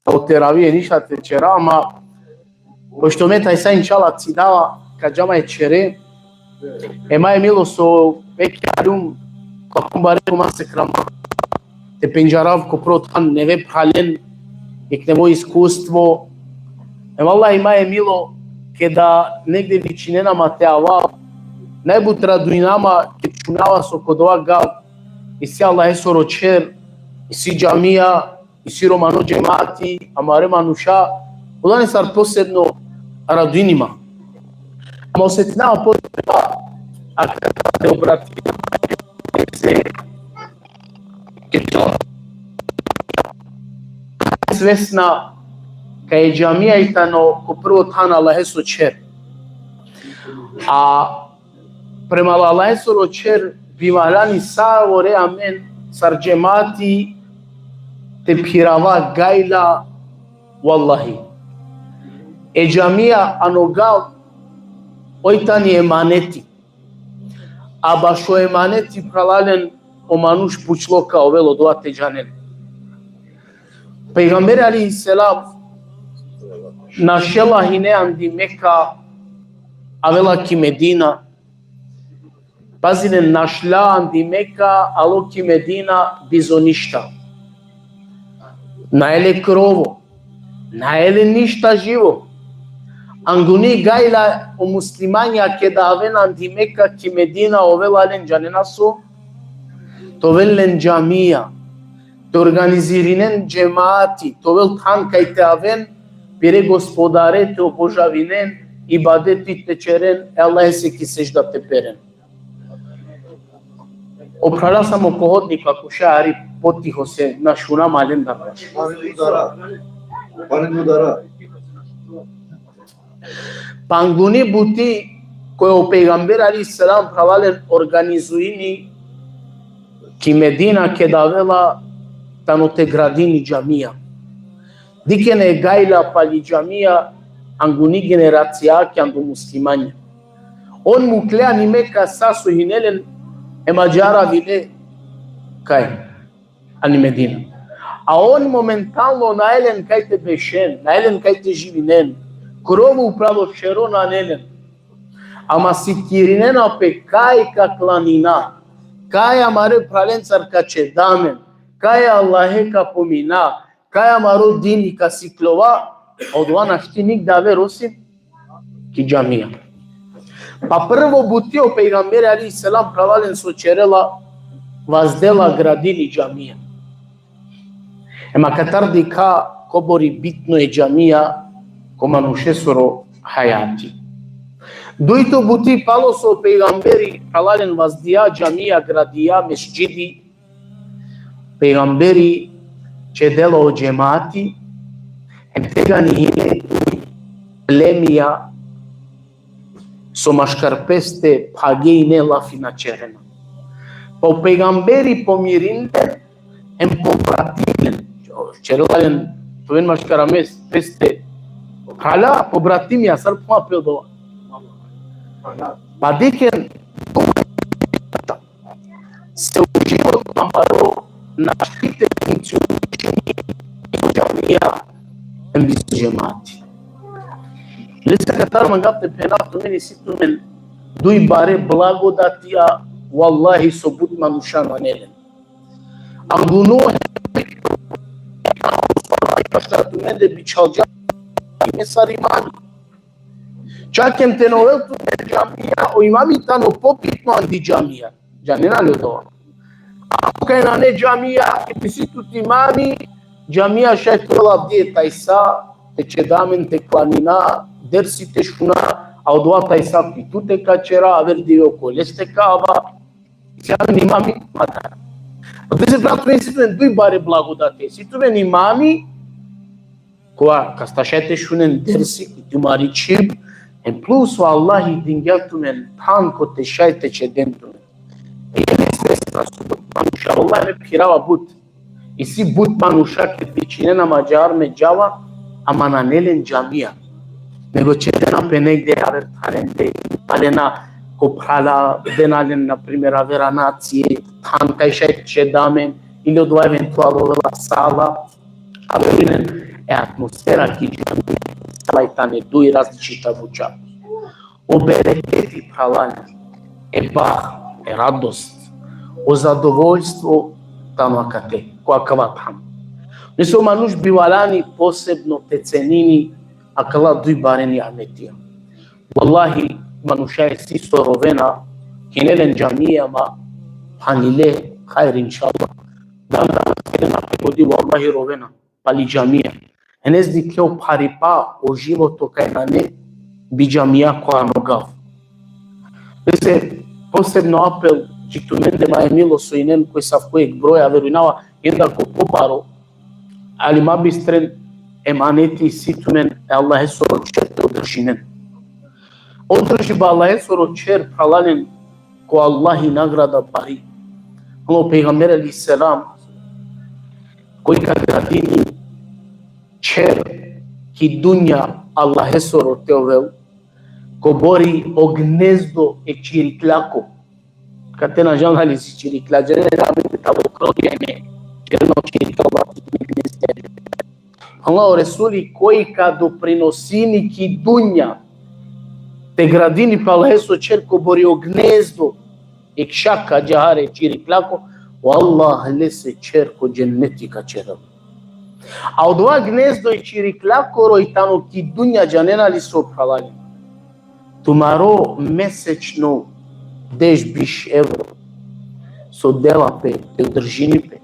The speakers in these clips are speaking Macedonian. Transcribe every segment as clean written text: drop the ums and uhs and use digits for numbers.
Од теравие ништа течера, ама пошто ме тај са иншала цидава, каджама е чере, ема е мило со веќе капумбаре кома се крама. Те пенџарав ко протан неве прален, екнево искуство. Валлаhi има е мило ке да негде вичинена матеава, најбу традуинама ке чунава со кодова гал, и си Аллахе сорочер, и си джамија, и си романо джемати, амаре мануша, одане сар посебно радуинима. Ама осетинава потреба, а kada te obrati se svesna ka je džamija itano ko prvo tana Allahe sočer. A prema Allahe sočer bivarani savore amen sar džemati te pirava gajla wallahi. E džamija anogal oitani emaneti. Aba šo emaneti pralalen o manuš pučloka ovelo doate džanen. Peygamber aleyhisselam našela hinean di Meka avela ki Medina. Pazine našlaan di Meka alo ki Medina bizoništa. Naele krovo, naele ništa živo. Anguni gajla o muslimanja ke da avenan di Meka ki Medina ovela len džanenasu, to velen džamija. Te organizirinen džemati, to vel tan kaj te aven, pire gospodare te obožavinen, ibadeti te čeren, Allah se ki sežda te peren. Oprala sam oko hodnika, ako šari potiho se na šuna malen da praš. Panguni buti koje o Peygamber aleyhisselam pravalen organizuini ki Medina ke davela tano te gradini džamija. Dikene gajla pali džamija anguni generacija ke andu muslimanja. On muklea ni Meka sasu hinelen emađara vile kaj? Ani Medina. A on momentalno naelen kaj te bešen, naelen kaj te živinen, krovu upravo šerona nelen. Ama sikirinena pe kaj kaklanina, kaj amare pralencar ka čedamen, kaj Allahe ka pomina, kaj amaro dini ka siklova, od ona štinik da ver osim ki džamija. Pa prvo butio Peygamber aleyhisselam pravalen sočerela vazdela gradini džamija. Ema katar di ka kobori bitno je džamija ko manušesoro hayati. Duito buti palo so Peygamberi pravalen vazdija džamija gradija mesđidi. Peygamberi čedelo o džemati, tegani hine plemija so maškarpeste pagejne lafina čerena. Pa u Peygamberi pomirinden em pobratilen. Čerelalen toven maškarpeste hala pobratimja sar puma pedova. Pa diken se u život amaro naštite funkciju džamija em bis džemati. Lista katar mangate penaf meni situ men dui bare blagodatija wallahi sobut manushan manelen. Anguno pashta tu mende bichalja me sarimani. Čakem te novel tu džamija o imami tano popitno andi džamija. Džanina le to. Ako kaj na ne džamija, ki si tu imami, džamija šajtola bdije tajsa, te čedamen te klanina, dersi te šuna, a odva tajsa pitu te kačera, a ver dio koles te kava, si amen imami madara. Te se bratu ne si tu men dui bare blagodate, si tu men imami, koja kasta šajte šunen dersi, ki tu mari čib, en plus vallahi dingel tu men tanko te šajte čeden tu men. Allah me pirava but. I si but manuša ke pičinena mađar me džava, ama na nelen džamija. Nego čedena pe negde aver tarende, alena koprala, denalen na primjer avera nacije, tanka i šajt čedamen, ili odva eventualo vela sala, averinen. е атмосфера ки џамија, салајтане дуи различита вуча. О берекети пралање, е бах, е радост, о задоволство тануакате, која каватам. Не се мануш бивалани посебно те ценини, а кала дуи барени аметија. Валлахи, манушај си соровена, хинелен џамијама, ханиле, хајр иншалла. Дан кена пригоди валлахи ровена, пали џамија. Енес диклео парипа о живото кај на не, би џамија која ногав. Весе, посебно апел, читу мен дема е мило со инен кој са в којек броја веруинава, енда ко попаро, али ма бистрен еманети ситу мен, е Аллахе сорочер те одржинен. Одржи ба Аллахе сорочер праланен, ко Аллахи награда бари. Но пейгамбер алейхиссалам, кој ка градини чер ки дуња Аллахе сороте овел, ко бори о гнездо е чириклако. Кате на жан си чирикла, джене раме таво кродиеме, черно чирикла гнезде. Аллах Ресули кој ка доприносини ки дуња, те градини па Аллахе со чер ко бори о гнездо, е кшака джахаре чириклако, о Аллах лесе чер ко дженнети ка черал. А од ова гнездо и чириклако ројтано ки дуња джанена ли со пралање. Тумаро месечно деш биш евро со дела пе, те одржини пе.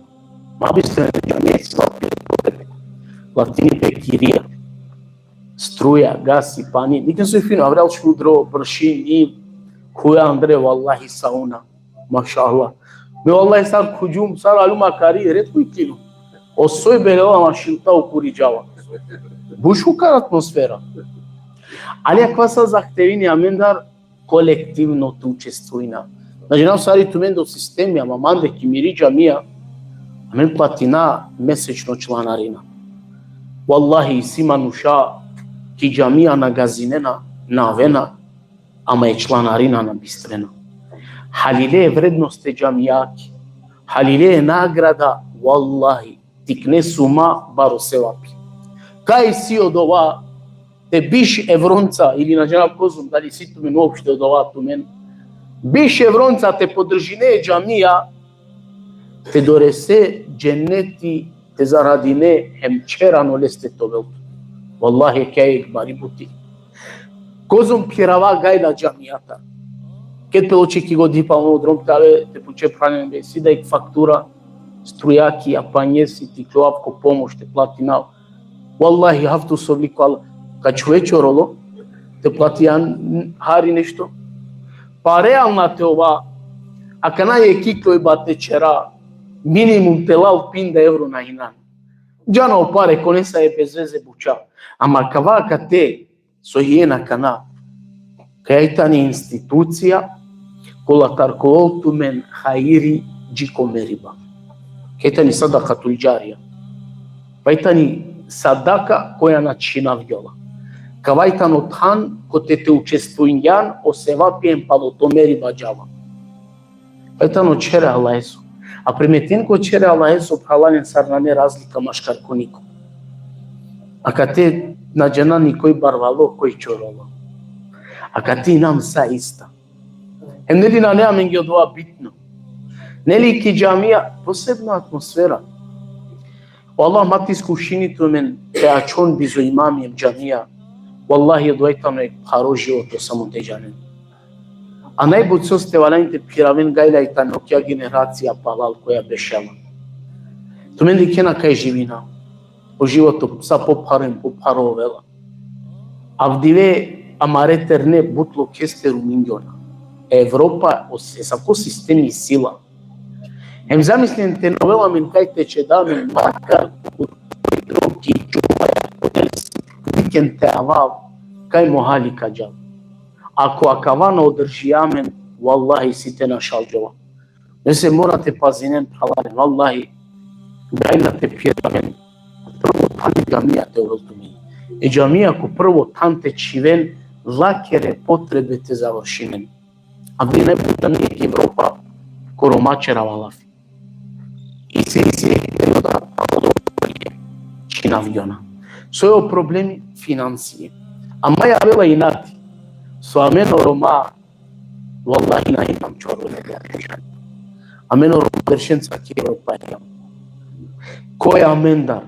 Ма би се џамији слапи потребе. Латини пе кирија, струја, газ и пани. Никен се фино, аврел шудро, бршин и хуја Андре, валлахи сауна. Маша Аллах. Ме валлахи сар куджум, сар алума кари, редко и кино. Осој белела машинта окуриджава. Бушукар атмосфера. Али аква са захтевини амендар колективното учествуина. Значи, нам сари тумен до системи, ама манде ки мири џамија, амен платина месечно чланарина. Валлахи, си мануша ки џамија на газинена, на авена, ама е чланарина на бистрена. Халиле е вредност е џамијаки. Халиле е награда, валлахи, тикне сума баро севапи. Кај си од ова, те биш евронца, или на джанаб козум, дали си тумен уопште од ова тумен, биш евронца те подржине џамија, те доресе дженнети, те зарадине хемчерано лесте тобелто. Валлахи кајек бари бути. Козум пирава гајда џамијата. Кет пелочи ки го дипално од ромтаве, те поче пранен бе, си дајк фактура, струјаки, апањеси, ти клоапко помош, те плати на. Валлахи, хафту совлико Аллах. Ка човечороло, те плати хари нешто. Па реална те ова, ака наје киклој бате чера, минимум телал пинда евро на инан. Джана опаре, конеса е безвезе буча. Ама кавака те, со јена кана, кајтани институција, кола тарколту мен хаири джикомериба. Кајтани садакатул џарија. Кајтани садака која начина вјола. Кавајтано тан, ко те учествујан, осева пиен палотомери баджава. Кајтано чере Аллаесо. А приметен ко чере Аллаесо праланен сарнане разлика машкарко нико. А кате на джана никој барвало, кој чороло. А кате нам са иста. Нели на неа мен ги одова битно. Нели ки џамија, посебна атмосфера. Аллах мати искушинито мен, те ачон бизо имамием џамија, валлахи дојтано е паро живото само те џанен. А најбуцо сте валените пиравен гајла и танокја генерација палал која бешела. То мен дикена кај живина. О живото са попарен, попаро вела. Авдиве амаретерне бутло кестеру мингиона. Европа е сако системи сила. Ем замислен те новела мен кај тече да мен макар од други чуваја викен те авав кај мохали каджал. Ако акавано одржијамен, валлахи сите на шалджова. Не се морате пазинен праларен, валлахи гајна те пирамен. Прво тани џамија те овелтумени. Е џамија ко прво тан те чивен, лакере потребе те завршинен. А ви не бута нијек Европа, коромачера валафи. И се периода чина авиона. Со проблеми финансии. Ама ја бела инати. Со амено рома, валлахи на имам чору не гледам. Амено рома першенца киро паријам. Кој амендар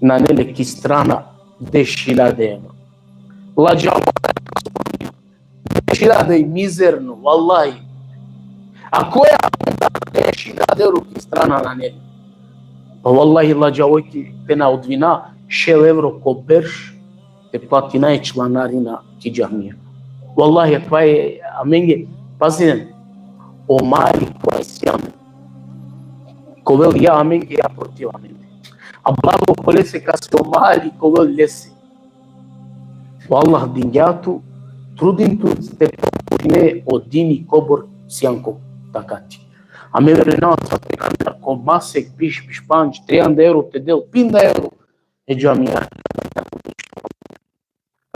на нелеки страна 10.000 евро. Лаđao 10.000 и мизерно, валлахи. А која амендар 10.000 евро ки страна на нели? Па валлахи лаđaојки те на одвина 6 евро ко берш те плати најчланарина ки џамија. Валлахи това е аменге, пазите, о мали кој си амен. Ковел ја аменге, ја против аменге. А благо коле се касе о мали ковел лесе. Валлах дињату, трудинту сте не од дини кобор сјанко такати. А ме веренават са теканда ко масек биш панч 300 евро те дел 5 евро е џамија.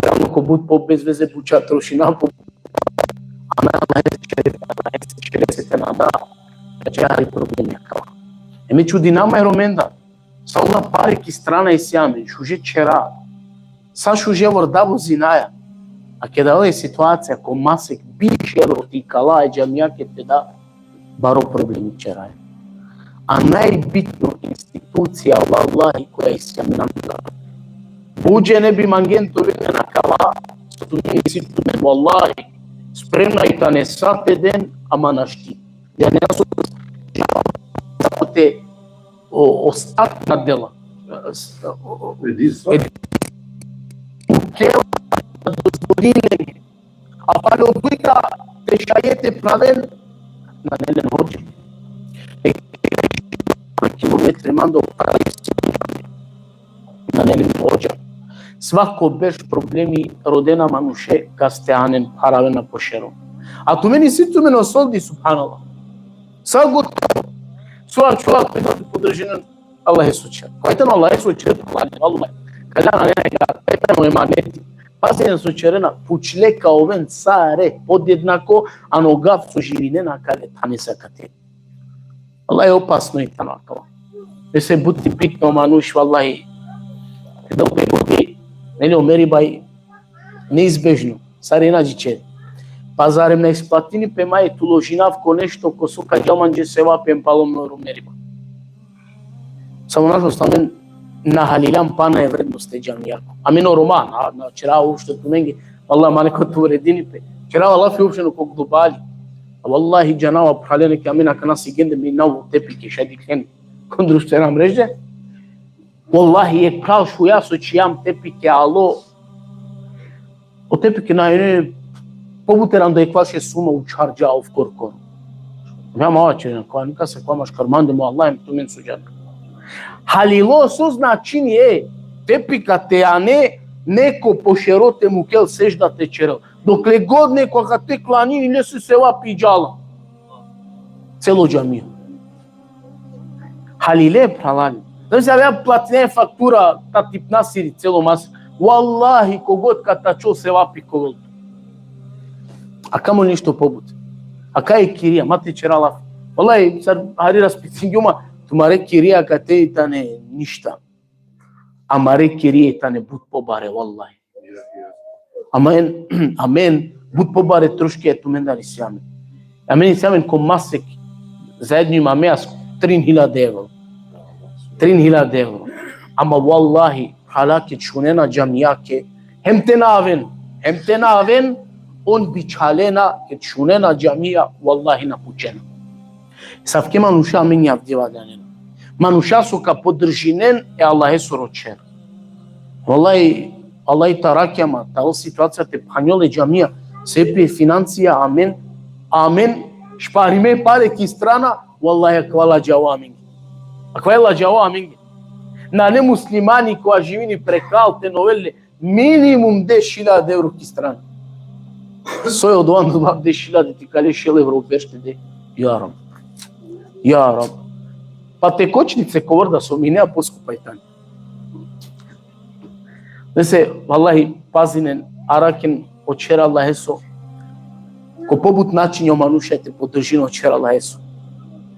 Равно ко буд по безвезе буча трошина по ама се нада чари проблеми акава. Еме чудинама е роменда. Са одна пари ки страна и сјаме, шуже чера. Са шуже вордабо зинаја. А ке да е ситуација ко масек биш евро ти кала е џамија ке те да баро проблеми чера. А најбитно институција валлахи која и сјаме нам Буđe ne bi mangentovine na kala, studenci wallahi, spremna i ta ne sate den, ama našti. Ja ne su te ostatna dela. Dozvoljenje. A pa od vika te šajete praven na nelen hođe. Kilometre mando na nelen hođe. Свако беш проблеми родена мануше кастеанен паравена пошеро. А ту мени ситу мене осолди субханаллах. Са готово. Суа човек да подржинен Аллах е случај. Којтен Аллах е случај, Аллах. Каля на нега, петено е манети. Пазен случајна пучлека овен саре подеднако, а ногав со живинена каде тане сакате. Аллах е опасно и танакава. Не се бути питно мануш, валлахи. Да убеди Нели омери бај неизбежно, сарина диче. Пазарем на експлатини пема е туложинав ко нешто ко сука ѓалманџе сева пем палом на омери ба. Само нашо стамен на халилам пана е вредност е џамијако. Ами норман, на чера уште туменги, валлах малеко туредини пе. Чера валлах уште ко глобали. Валлахи џанава пралени ке амина кана си генде ми ново тепики шеди кен кон друштвена мрежа. Wallahi je kao što ja sočijam tepike, alo, o tepike na jedne pobuteram da je kvaše suma u čarđa u korkoru. Ja mala čerina, koja nika se kvamaš karmandemo, Allah im tu men suđan. Halilo so značini je tepika te, a ne neko pošerote mu kel sežda te čerel. Dokle god neko kad te klanini ne su se vapi džala. Celo džamija. Halile pralani. Znači da ja platine faktura ta tip nasiri celo mas. Wallahi kogod kada čo se vapi kovol. A kamo ništo pobut. A kaj je kirija? Mati čerala. Wallahi sad hari raspitinjuma tumare kirija kate itane ništa. A mare kirije itane but pobare wallahi. Amen but pobare troške je tu mendari sjamen. Amen sjamen ko masek zajedno ima meas 3.000 evro. 3.000 евро. Ама валлахи, халаки чунена џамијаке, хем те навен, он бичалена, ке чунена џамија, валлахи напучена. Савке мануша мен јавдива данен. Мануша сука подржинен е Аллах е сорочер. Валлахи, Аллах таракјама, тал ситуација те пањоле џамија, сепе финансија, амен, шпариме паре ки страна, валлахи квала џава амен. Каква е лаđao аминги? На не муслимани која живини прекал те новеле минимум 10.000 евро ки страна. Сој од ован до 10.000 ти кале 6 евро беште де. Ја раб. Па те кочнице коврда со минеа поскупај тани. Не се, валлахи, пазинен, аракен, очера Аллах есо. Ко побут начин ја мануша те подржина очера Аллах есо.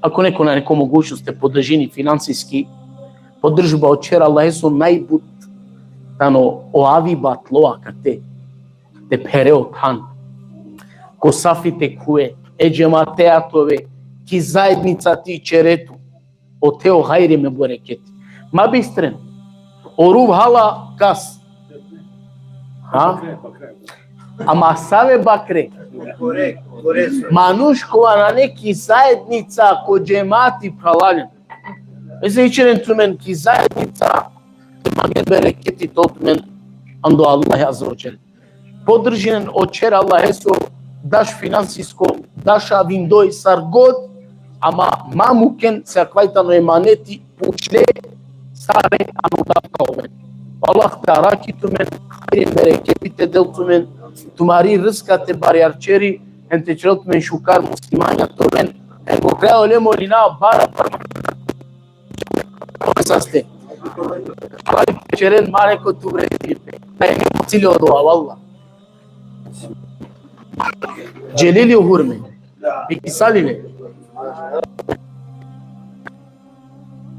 Ако неко на неко могуćност те подржини финансиски, подржба од чера Аллах есо најбут Tano oavi batloa kate te pereo tan. Ko safite kue e džemateatove ki zajednica ti čeretu o teo hajri me boreketi. Ma bistren oruv hala kas. Ha? Ama save bakre. Manuš ko na neki zajednica ko džemati pralaljen. Ese içeren tümen ki zajednica magen bereketi totmen ando Allah azza wa jalla. Podržinen očer Allah eso daš financijsko, daš avindoj sargod, ama mamuken se akvajtano emaneti pučle sare anuda kaumen. Allah taraki tümen hayri bereketi te del tümen tumari rızkate bariyarçeri ente çerot men şukar muslimanya tümen ego kreo le molina bara Saste. Quali piacere mare con tu redipe. Tilio doa wallah. Celili hurme. Peki salile.